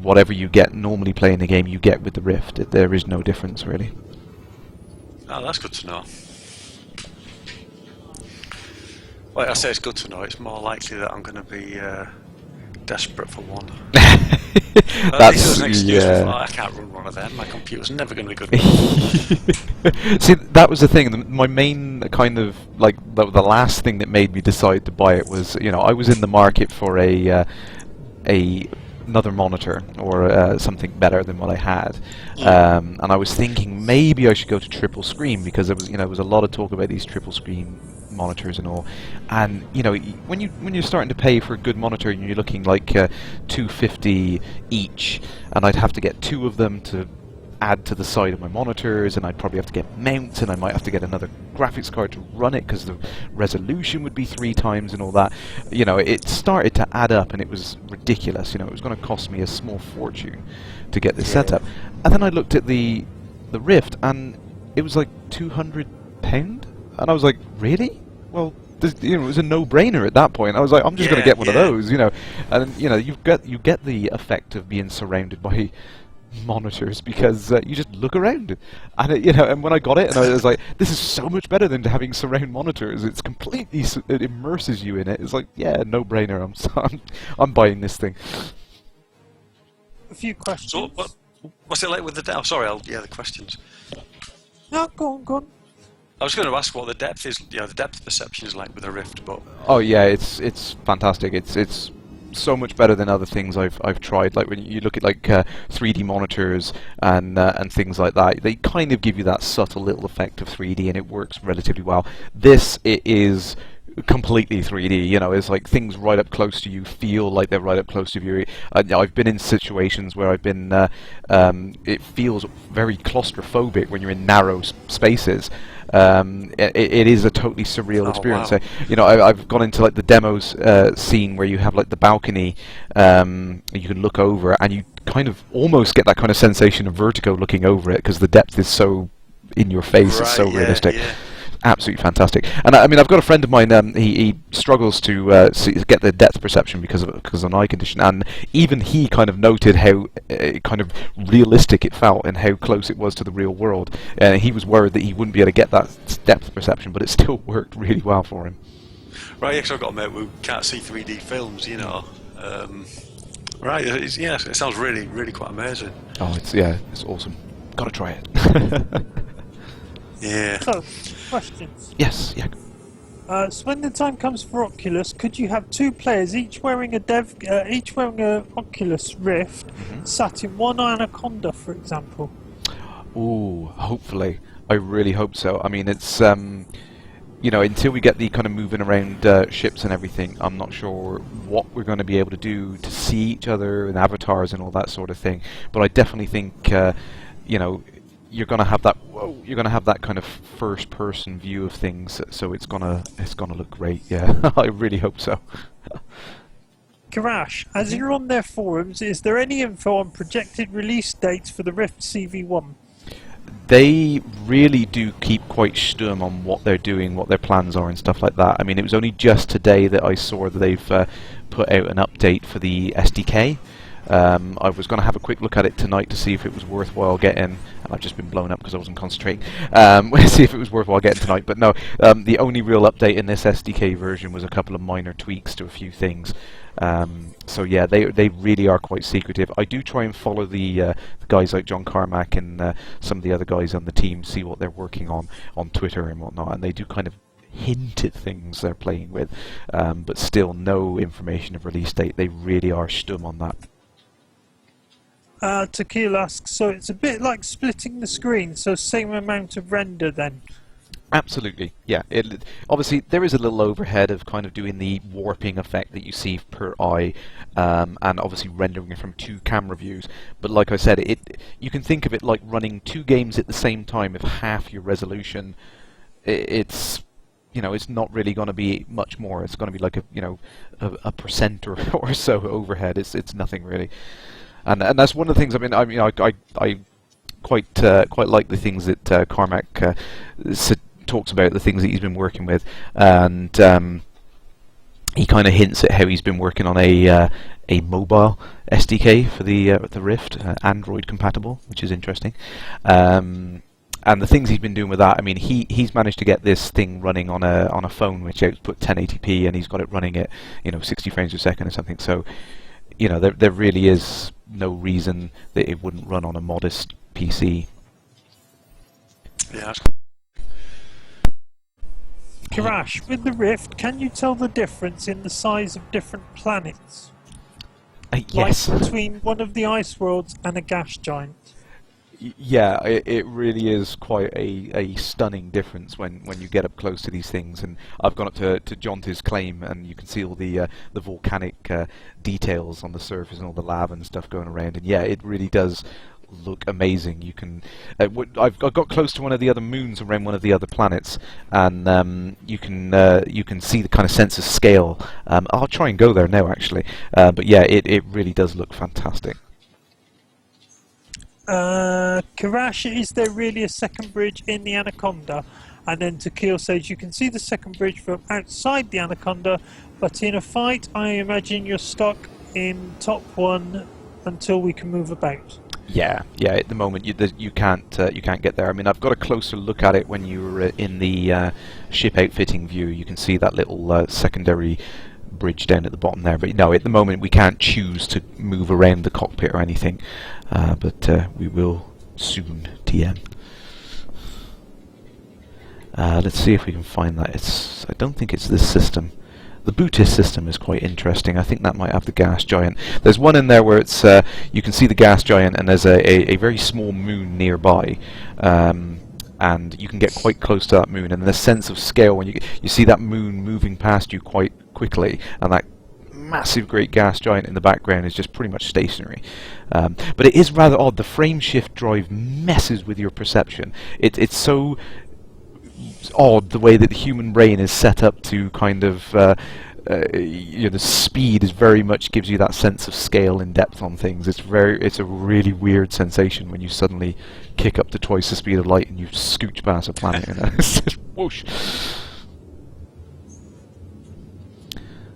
Whatever you get normally playing the game, you get with the Rift. There is no difference really. Oh, that's good to know. Well, I say it's good to know. It's more likely that I'm going to be desperate for one. That's an excuse for, I can't run one of them. My computer's never going to be good. See, that was the thing. My main kind of like the last thing that made me decide to buy it was I was in the market for another monitor or something better than what I had, and I was thinking maybe I should go to triple screen because there was a lot of talk about these triple screen monitors and all, and when you're starting to pay for a good monitor and you're looking like $250 each, and I'd have to get two of them to add to the side of my monitors, and I'd probably have to get mounts, and I might have to get another graphics card to run it because the resolution would be 3 times and all that. It started to add up, and it was ridiculous. It was going to cost me a small fortune to get this set up. And then I looked at the Rift, and it was like £200, and I was like, really? Well, it was a no-brainer at that point. I was like, I'm just going to get one of those, and you get the effect of being surrounded by monitors because you just look around, and and when I got it, and I was like, this is so much better than having surround monitors. It's completely it immerses you in it. It's like, yeah, no-brainer. I'm buying this thing. A few questions. So, what's it like with the depth? Sorry, the questions. No, go on. I was going to ask what the depth is. The depth perception is like with the Rift, but oh yeah, it's fantastic. It's so much better than other things I've tried. Like when you look at like 3D monitors and things like that, they kind of give you that subtle little effect of 3D, and it works relatively well. It is completely 3D. It's like things right up close to you feel like they're right up close to you. I've been in situations where I've been. It feels very claustrophobic when you're in narrow spaces. It is a totally surreal experience. Wow. So, I've gone into like the demos scene where you have like the balcony, you can look over, and you kind of almost get that kind of sensation of vertigo looking over it because the depth is so in your face. It's so realistic. Yeah. Absolutely fantastic. And I mean, I've got a friend of mine. He struggles to get the depth perception because of an eye condition, and even he kind of noted how kind of realistic it felt and how close it was to the real world. And he was worried that he wouldn't be able to get that depth perception, but it still worked really well for him. Right, because I've got a mate who can't see 3D films. Right, it sounds really, really quite amazing. Oh, it's awesome. Got to try it. Yeah. So, questions. Yes, yeah. So when the time comes for Oculus, could you have two players, each wearing a Oculus Rift, sat in one Anaconda, for example? Ooh, hopefully. I really hope so. I mean, it's you know, until we get the kind of moving around ships and everything, I'm not sure what we're going to be able to do to see each other and avatars and all that sort of thing. But I definitely think, you know, you're going to have that. You're going to have that kind of first-person view of things. So it's gonna look great. Yeah, I really hope so. Kerrash, as you're on their forums, is there any info on projected release dates for the Rift CV1? They really do keep quite stum on what they're doing, what their plans are and stuff like that. I mean, it was only just today that I saw that they've put out an update for the SDK. I was going to have a quick look at it tonight to see if it was worthwhile getting, and I've just been blown up because I wasn't concentrating, see if it was worthwhile getting tonight, but no, the only real update in this SDK version was a couple of minor tweaks to a few things. So yeah, they really are quite secretive. I do try and follow the guys like John Carmack and some of the other guys on the team, see what they're working on Twitter and whatnot, and they do kind of hint at things they're playing with, but still no information of release date. They really are stum on that. Tequila asks, so it's a bit like splitting the screen, so same amount of render then? Absolutely, yeah. Obviously, there is a little overhead of kind of doing the warping effect that you see per eye, and obviously rendering it from two camera views. But like I said, you can think of it like running two games at the same time with half your resolution. It's, you know, it's not really going to be much more. It's going to be like a percent or so overhead. It's nothing really. And that's one of the things. I quite like the things that Carmack talks about, the things that he's been working with, and he kind of hints at how he's been working on a mobile SDK for the Rift, Android compatible, which is interesting. And the things he's been doing with that, I mean, he's managed to get this thing running on a phone which output 1080p, and he's got it running at 60 frames per second or something. So, you know, there really is no reason that it wouldn't run on a modest PC. Yeah. Kerrash, with the Rift, can you tell the difference in the size of different planets? Yes. Like between one of the ice worlds and a gas giant? Yeah, it really is quite a stunning difference when you get up close to these things. And I've gone up to Jonty's claim, and you can see all the volcanic details on the surface and all the lava and stuff going around. And yeah, it really does look amazing. You can I've got close to one of the other moons around one of the other planets, and you can see the kind of sense of scale. I'll try and go there now actually, but yeah, it really does look fantastic. Kerrash, is there really a second bridge in the Anaconda? And then Tequila says you can see the second bridge from outside the Anaconda, but in a fight I imagine you're stuck in top one until we can move about. Yeah. At the moment you can't get there. I mean, I've got a closer look at it when you're in the ship outfitting view. You can see that little secondary bridge down at the bottom there. But no, at the moment we can't choose to move around the cockpit or anything. But we will soon. TM. Let's see if we can find that. I don't think it's this system. The Buddhist system is quite interesting. I think that might have the gas giant. There's one in there where it's you can see the gas giant, and there's a very small moon nearby, and you can get quite close to that moon. And the sense of scale when you see that moon moving past you quite quickly, and that massive great gas giant in the background is just pretty much stationary. But it is rather odd. The frame shift drive messes with your perception. It's so odd the way that the human brain is set up to kind of the speed is very much gives you that sense of scale and depth on things. It's a really weird sensation when you suddenly kick up to twice the speed of light and you scooch past a planet. It's just whoosh.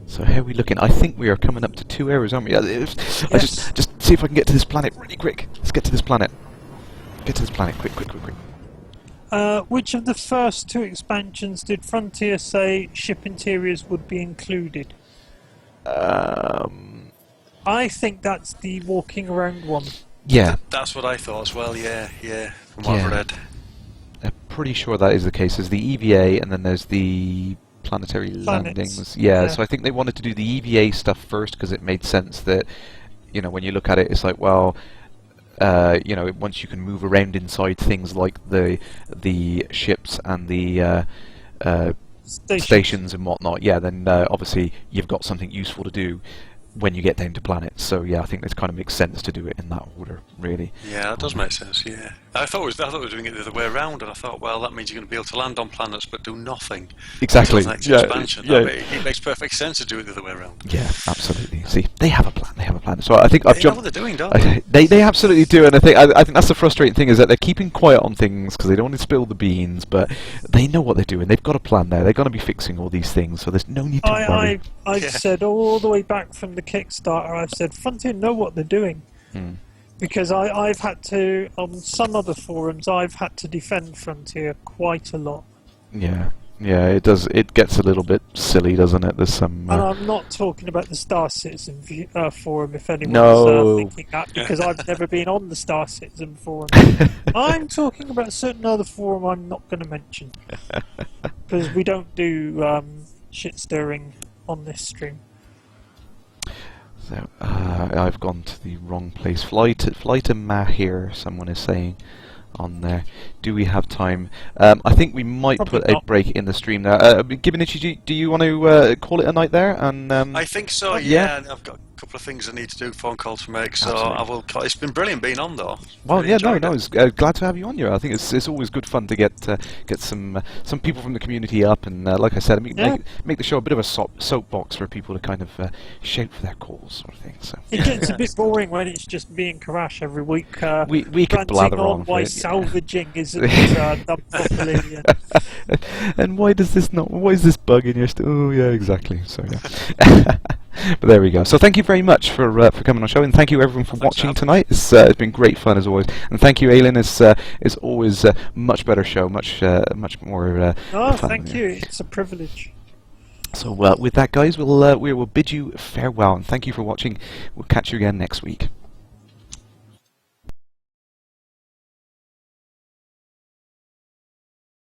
So how are we looking? I think we are coming up to 2 hours, aren't we? Yes. I just see if I can get to this planet really quick. Let's get to this planet. Get to this planet quick. Which of the first two expansions did Frontier say ship interiors would be included? I think that's the walking around one. Yeah. That's what I thought as well, yeah, from what I've read. pretty sure that is the case. There's the EVA, and then there's the planetary landings. Yeah, so I think they wanted to do the EVA stuff first because it made sense that, you know, when you look at it, it's like, well, you know, once you can move around inside things like the ships and the stations and whatnot, yeah, then obviously you've got something useful to do when you get down to planets. So yeah, I think it kind of makes sense to do it in that order, really. Yeah, that does make sense. Yeah, I thought we were doing it the other way around, and I thought, well, that means you're going to be able to land on planets but do nothing. Exactly. Until the next expansion. Yeah. It makes perfect sense to do it the other way around. Yeah, absolutely. See, they have a plan. They have a plan. So I think I've They know jumped. what they're doing, don't they? They absolutely do, and I think that's the frustrating thing is that they're keeping quiet on things because they don't want to spill the beans, but they know what they're doing. They've got a plan there. They're going to be fixing all these things, so there's no need to worry. I've said all the way back from the Kickstarter, I've said Frontier know what they're doing. Because I've had to, on some other forums, I've had to defend Frontier quite a lot. Yeah, it does. It gets a little bit silly, doesn't it? There's some. And I'm not talking about the Star Citizen forum, if anyone's thinking that, because I've never been on the Star Citizen forum. I'm talking about a certain other forum I'm not going to mention. Because we don't do shit stirring on this stream. So I've gone to the wrong place. Fly to Mahir, someone is saying on there. Do we have time? I think we might Probably put a not. break in the stream there. Gibbonici, do you want to call it a night there? And I think so. Yeah, and I've got a couple of things I need to do, phone calls to make. So Absolutely. I will. It's been brilliant being on, though. Well, Really yeah, enjoyed no, it. it's glad to have you on here. I think it's always good fun to get some people from the community up, and like I said, make the show a bit of a soapbox for people to kind of shout for their calls, sort of thing. So It gets a bit boring when it's just me and Kerrash every week. we could ranting blather on on for why it, salvaging isn't done properly. and why does this not? Why is this bug in your? Oh yeah, exactly. So yeah. But there we go. So thank you very much for coming on the show, and thank you everyone for watching tonight. It's been great fun as always, and thank you, Aylin. It's always a much better show, much more. Oh, fun. thank you. It's a privilege. So with that, guys, we will bid you farewell, and thank you for watching. We'll catch you again next week.